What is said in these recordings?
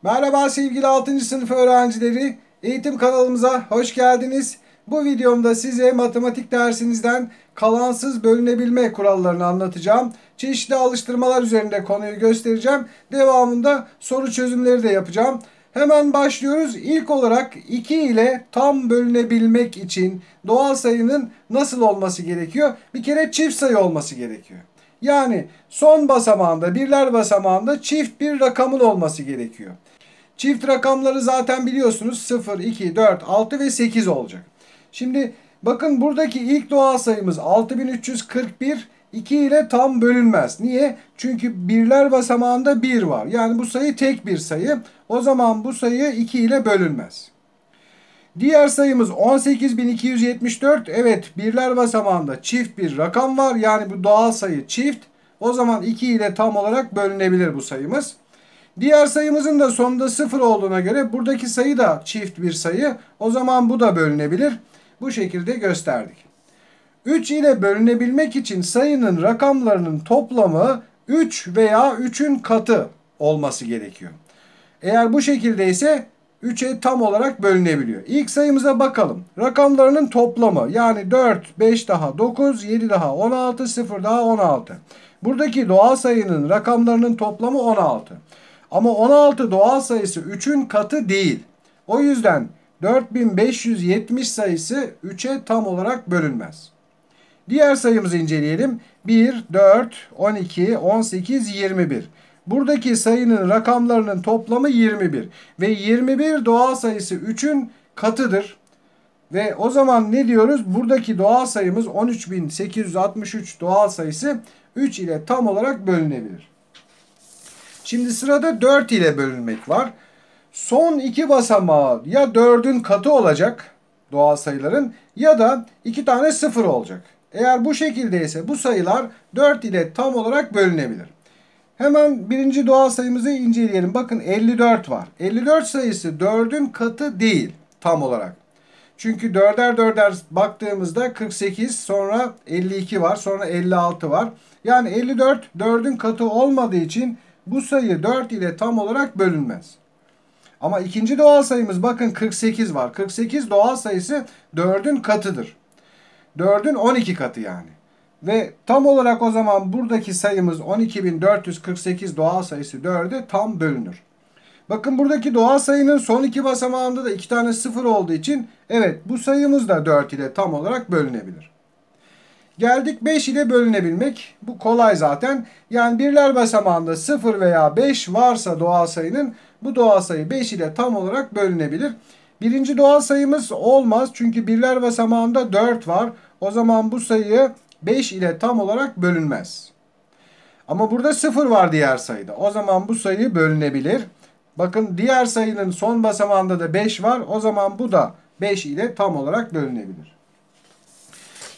Merhaba sevgili 6. sınıf öğrencileri. Eğitim kanalımıza hoş geldiniz. Bu videomda size matematik dersinizden kalansız bölünebilme kurallarını anlatacağım. Çeşitli alıştırmalar üzerinde konuyu göstereceğim. Devamında soru çözümleri de yapacağım. Hemen başlıyoruz. İlk olarak 2 ile tam bölünebilmek için doğal sayının nasıl olması gerekiyor? Bir kere çift sayı olması gerekiyor. Yani son basamağında, birler basamağında çift bir rakamın olması gerekiyor. Çift rakamları zaten biliyorsunuz 0, 2, 4, 6 ve 8 olacak. Şimdi bakın buradaki ilk doğal sayımız 6341 2 ile tam bölünmez. Niye? Çünkü birler basamağında 1 var. Yani bu sayı tek bir sayı. O zaman bu sayı 2 ile bölünmez. Diğer sayımız 18274. Evet, birler basamağında çift bir rakam var. Yani bu doğal sayı çift. O zaman 2 ile tam olarak bölünebilir bu sayımız. Diğer sayımızın da sonunda 0 olduğuna göre buradaki sayı da çift bir sayı. O zaman bu da bölünebilir. Bu şekilde gösterdik. 3 ile bölünebilmek için sayının rakamlarının toplamı 3 veya 3'ün katı olması gerekiyor. Eğer bu şekilde ise 3'e tam olarak bölünebiliyor. İlk sayımıza bakalım. Rakamlarının toplamı yani 4, 5 daha 9, 7 daha 16, 0 daha 16. Buradaki doğal sayının rakamlarının toplamı 16. Ama 16 doğal sayısı 3'ün katı değil. O yüzden 4570 sayısı 3'e tam olarak bölünmez. Diğer sayımızı inceleyelim. 1, 4, 12, 18, 21. Buradaki sayının rakamlarının toplamı 21. Ve 21 doğal sayısı 3'ün katıdır. Ve o zaman ne diyoruz? Buradaki doğal sayımız 13863 doğal sayısı 3 ile tam olarak bölünebilir. Şimdi sırada 4 ile bölünmek var. Son iki basamağı ya 4'ün katı olacak doğal sayıların ya da 2 tane 0 olacak. Eğer bu şekildeyse bu sayılar 4 ile tam olarak bölünebilir. Hemen birinci doğal sayımızı inceleyelim. Bakın 54 var. 54 sayısı 4'ün katı değil tam olarak. Çünkü 4'er 4'er baktığımızda 48, sonra 52 var, sonra 56 var. Yani 54 4'ün katı olmadığı için bu sayı 4 ile tam olarak bölünmez. Ama ikinci doğal sayımız bakın 48 var. 48 doğal sayısı 4'ün katıdır. 4'ün 12 katı yani. Ve tam olarak o zaman buradaki sayımız 12448 doğal sayısı 4'e tam bölünür. Bakın buradaki doğal sayının son iki basamağında da 2 tane 0 olduğu için evet bu sayımız da 4 ile tam olarak bölünebilir. Geldik 5 ile bölünebilmek. Bu kolay zaten. Yani birler basamağında 0 veya 5 varsa doğal sayının bu doğal sayı 5 ile tam olarak bölünebilir. Birinci doğal sayımız olmaz. Çünkü birler basamağında 4 var. O zaman bu sayı 5 ile tam olarak bölünmez. Ama burada 0 var diğer sayıda. O zaman bu sayı bölünebilir. Bakın diğer sayının son basamağında da 5 var. O zaman bu da 5 ile tam olarak bölünebilir.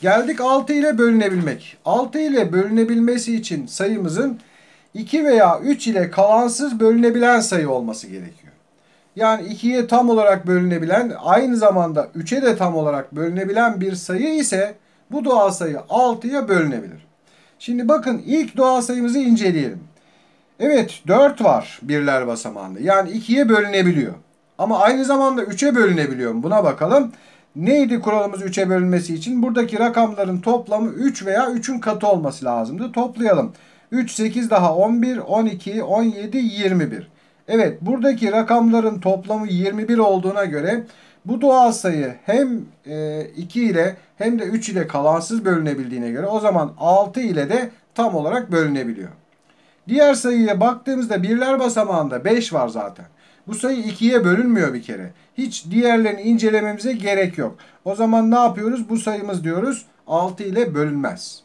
Geldik 6 ile bölünebilmek. 6 ile bölünebilmesi için sayımızın 2 veya 3 ile kalansız bölünebilen sayı olması gerekiyor. Yani 2'ye tam olarak bölünebilen, aynı zamanda 3'e de tam olarak bölünebilen bir sayı ise bu doğal sayı 6'ya bölünebilir. Şimdi bakın ilk doğal sayımızı inceleyelim. Evet 4 var birler basamağında. Yani 2'ye bölünebiliyor. Ama aynı zamanda 3'e bölünebiliyor mu? Buna bakalım. Neydi kuralımız 3'e bölünmesi için? Buradaki rakamların toplamı 3 veya 3'ün katı olması lazımdı. Toplayalım. 3, 8 daha 11, 12, 17, 21. Evet buradaki rakamların toplamı 21 olduğuna göre bu doğal sayı hem 2 ile hem de 3 ile kalansız bölünebildiğine göre o zaman 6 ile de tam olarak bölünebiliyor. Diğer sayıya baktığımızda birler basamağında 5 var zaten. Bu sayı 2'ye bölünmüyor bir kere. Hiç diğerlerini incelememize gerek yok. O zaman ne yapıyoruz? Bu sayımız diyoruz 6 ile bölünmez.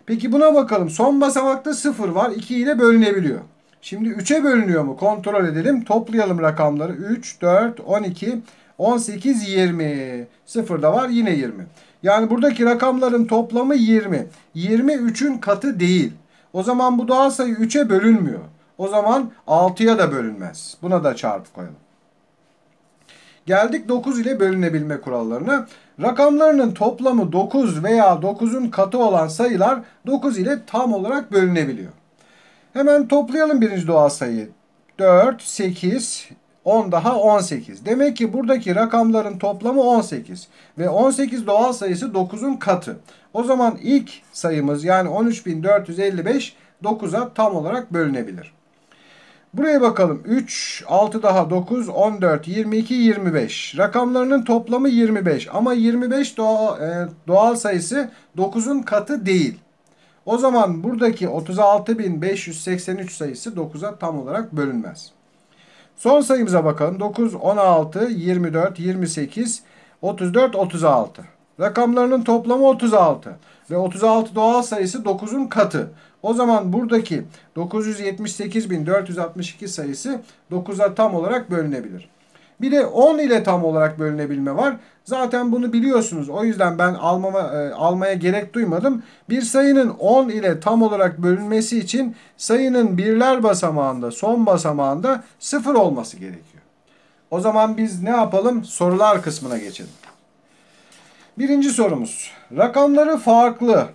Peki buna bakalım. Son basamakta 0 var. 2 ile bölünebiliyor. Şimdi 3'e bölünüyor mu? Kontrol edelim. Toplayalım rakamları. 3, 4, 12, 18, 20. 0 da var. Yine 20. Yani buradaki rakamların toplamı 20. 20 3'ün katı değil. O zaman bu doğal sayı 3'e bölünmüyor. O zaman 6'ya da bölünmez. Buna da çarpı koyalım. Geldik 9 ile bölünebilme kurallarına. Rakamlarının toplamı 9 veya 9'un katı olan sayılar 9 ile tam olarak bölünebiliyor. Hemen toplayalım birinci doğal sayıyı. 4, 8, 10 daha 18. Demek ki buradaki rakamların toplamı 18. Ve 18 doğal sayısı 9'un katı. O zaman ilk sayımız yani 13.455 9'a tam olarak bölünebilir. Buraya bakalım. 3, 6 daha 9, 14, 22, 25. Rakamlarının toplamı 25. Ama 25 doğal sayısı 9'un katı değil. O zaman buradaki 36.583 sayısı 9'a tam olarak bölünmez. Son sayımıza bakalım. 9, 16, 24, 28, 34, 36. Rakamlarının toplamı 36. Ve 36 doğal sayısı 9'un katı. O zaman buradaki 978.462 sayısı 9'a tam olarak bölünebilir. Bir de 10 ile tam olarak bölünebilme var. Zaten bunu biliyorsunuz. O yüzden ben almaya gerek duymadım. Bir sayının 10 ile tam olarak bölünmesi için sayının birler basamağında, son basamağında 0 olması gerekiyor. O zaman biz ne yapalım? Sorular kısmına geçelim. Birinci sorumuz. Rakamları farklı.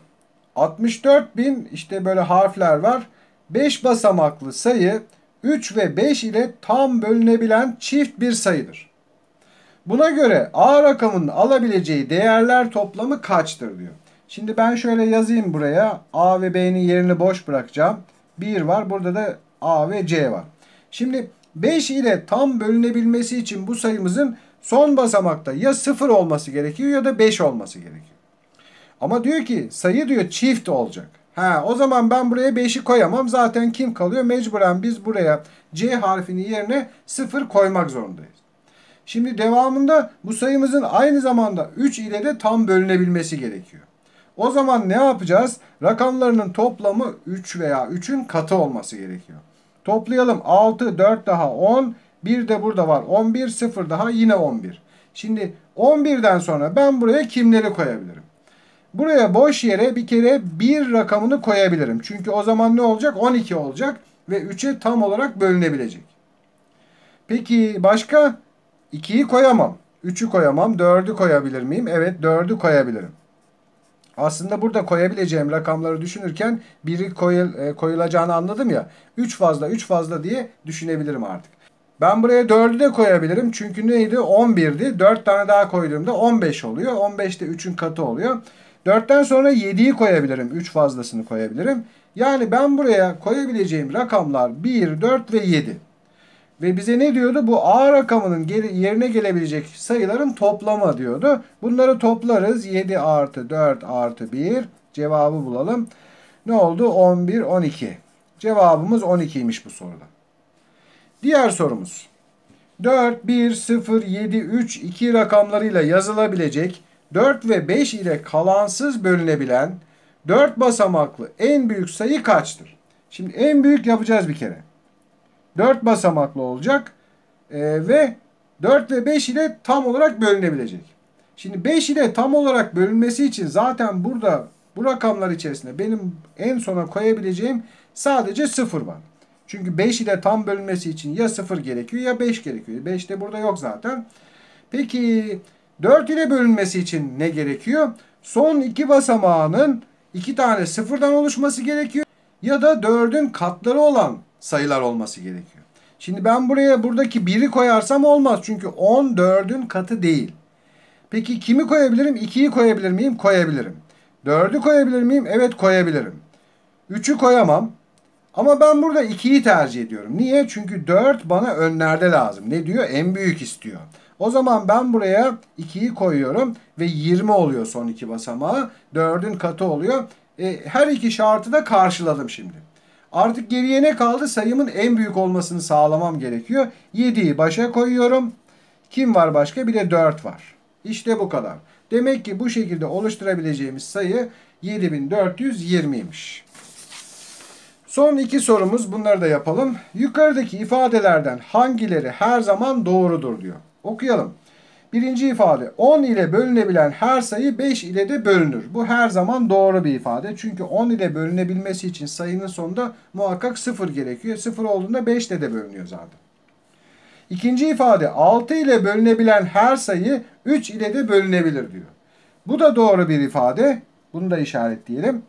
64.000 işte böyle harfler var. 5 basamaklı sayı 3 ve 5 ile tam bölünebilen çift bir sayıdır. Buna göre A rakamının alabileceği değerler toplamı kaçtır diyor. Şimdi ben şöyle yazayım buraya. A ve B'nin yerini boş bırakacağım. 1 var. Burada da A ve C var. Şimdi 5 ile tam bölünebilmesi için bu sayımızın son basamakta ya 0 olması gerekiyor ya da 5 olması gerekiyor. Ama diyor ki sayı diyor çift olacak. O zaman ben buraya 5'i koyamam. Zaten kim kalıyor? Mecburen biz buraya C harfinin yerine 0 koymak zorundayız. Şimdi devamında bu sayımızın aynı zamanda 3 ile de tam bölünebilmesi gerekiyor. O zaman ne yapacağız? Rakamlarının toplamı 3 veya 3'ün katı olması gerekiyor. Toplayalım. 6, 4 daha 10. 1 de burada var. 11, 0 daha yine 11. Şimdi 11'den sonra ben buraya kimleri koyabilirim? Buraya boş yere bir kere 1 rakamını koyabilirim. Çünkü o zaman ne olacak? 12 olacak ve 3'e tam olarak bölünebilecek. Peki başka? 2'yi koyamam. 3'ü koyamam. 4'ü koyabilir miyim? Evet, 4'ü koyabilirim. Aslında burada koyabileceğim rakamları düşünürken biri koyulacağını anladım ya. 3 fazla 3 fazla diye düşünebilirim artık. Ben buraya 4'ü de koyabilirim. Çünkü neydi? 11'di. 4 tane daha koyduğumda 15 oluyor. 15 de 3'ün katı oluyor. 4'ten sonra 7'yi koyabilirim. 3 fazlasını koyabilirim. Yani ben buraya koyabileceğim rakamlar 1, 4 ve 7. Ve bize ne diyordu? Bu A rakamının yerine gelebilecek sayıların toplamı diyordu. Bunları toplarız. 7 artı 4 artı 1. Cevabı bulalım. Ne oldu? 11, 12. Cevabımız 12'ymiş bu soruda. Diğer sorumuz. 4, 1, 0, 7, 3, 2 rakamlarıyla yazılabilecek 4 ve 5 ile kalansız bölünebilen 4 basamaklı en büyük sayı kaçtır? Şimdi en büyük yapacağız bir kere. 4 basamaklı olacak ve 4 ve 5 ile tam olarak bölünebilecek. Şimdi 5 ile tam olarak bölünmesi için zaten burada bu rakamlar içerisinde benim en sona koyabileceğim sadece 0 var. Çünkü 5 ile tam bölünmesi için ya 0 gerekiyor ya 5 gerekiyor. 5 de burada yok zaten. Peki 4 ile bölünmesi için ne gerekiyor? Son iki basamağının 2 tane sıfırdan oluşması gerekiyor. Ya da 4'ün katları olan sayılar olması gerekiyor. Şimdi ben buraya buradaki 1'i koyarsam olmaz. Çünkü 10 4'ün katı değil. Peki kimi koyabilirim? 2'yi koyabilir miyim? Koyabilirim. 4'ü koyabilir miyim? Evet, koyabilirim. 3'ü koyamam. Ama ben burada 2'yi tercih ediyorum. Niye? Çünkü 4 bana önlerde lazım. Ne diyor? En büyük istiyor. O zaman ben buraya 2'yi koyuyorum ve 20 oluyor son iki basamağı. 4'ün katı oluyor. Her iki şartı da karşıladım şimdi. Artık geriye ne kaldı? Sayımın en büyük olmasını sağlamam gerekiyor. 7'yi başa koyuyorum. Kim var başka? Bir de 4 var. İşte bu kadar. Demek ki bu şekilde oluşturabileceğimiz sayı 7420'ymiş. Son iki sorumuz, bunları da yapalım. Yukarıdaki ifadelerden hangileri her zaman doğrudur diyor. Okuyalım. Birinci ifade, 10 ile bölünebilen her sayı 5 ile de bölünür. Bu her zaman doğru bir ifade. Çünkü 10 ile bölünebilmesi için sayının sonunda muhakkak 0 gerekiyor. 0 olduğunda 5 ile de bölünüyor zaten. İkinci ifade, 6 ile bölünebilen her sayı 3 ile de bölünebilir diyor. Bu da doğru bir ifade. Bunu da işaretleyelim.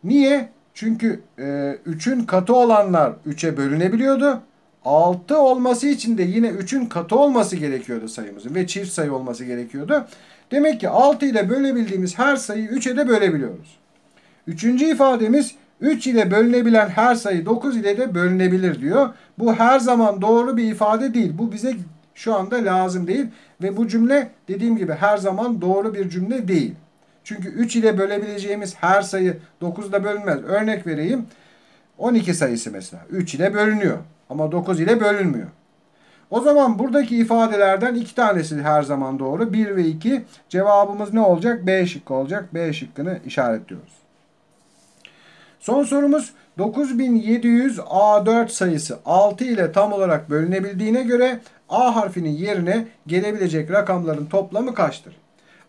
Niye? Çünkü 3'ün katı olanlar 3'e bölünebiliyordu. 6 olması için de yine 3'ün katı olması gerekiyordu sayımızın ve çift sayı olması gerekiyordu. Demek ki 6 ile bölebildiğimiz her sayıyı 3'e de bölebiliyoruz. Üçüncü ifademiz 3 ile bölünebilen her sayı 9 ile de bölünebilir diyor. Bu her zaman doğru bir ifade değil. Bu bize şu anda lazım değil. Ve bu cümle dediğim gibi her zaman doğru bir cümle değil. Çünkü 3 ile bölebileceğimiz her sayı 9 ile bölünmez. Örnek vereyim. 12 sayısı mesela 3 ile bölünüyor. Ama 9 ile bölünmüyor. O zaman buradaki ifadelerden 2 tanesi her zaman doğru. 1 ve 2. Cevabımız ne olacak? B şıkkı olacak. B şıkkını işaretliyoruz. Son sorumuz 9700 A4 sayısı 6 ile tam olarak bölünebildiğine göre A harfinin yerine gelebilecek rakamların toplamı kaçtır?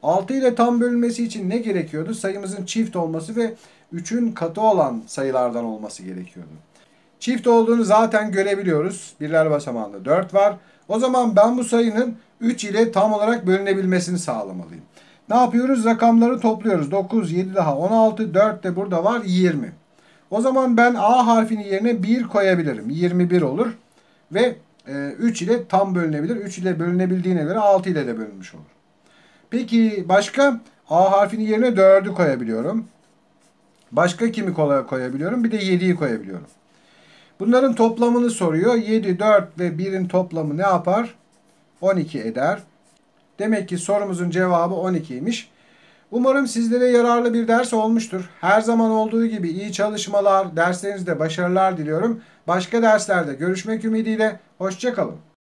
6 ile tam bölünmesi için ne gerekiyordu? Sayımızın çift olması ve 3'ün katı olan sayılardan olması gerekiyordu. Çift olduğunu zaten görebiliyoruz. Birler basamağında 4 var. O zaman ben bu sayının 3 ile tam olarak bölünebilmesini sağlamalıyım. Ne yapıyoruz? Rakamları topluyoruz. 9, 7 daha 16, 4 de burada var 20. O zaman ben A harfinin yerine 1 koyabilirim. 21 olur. Ve 3 ile tam bölünebilir. 3 ile bölünebildiğine göre 6 ile de bölünmüş olur. Peki başka? A harfinin yerine 4'ü koyabiliyorum. Başka kimi koyabiliyorum? Bir de 7'yi koyabiliyorum. Bunların toplamını soruyor. 7, 4 ve 1'in toplamı ne yapar? 12 eder. Demek ki sorumuzun cevabı 12'ymiş. Umarım sizlere yararlı bir ders olmuştur. Her zaman olduğu gibi iyi çalışmalar, derslerinizde başarılar diliyorum. Başka derslerde görüşmek ümidiyle. Hoşça kalın.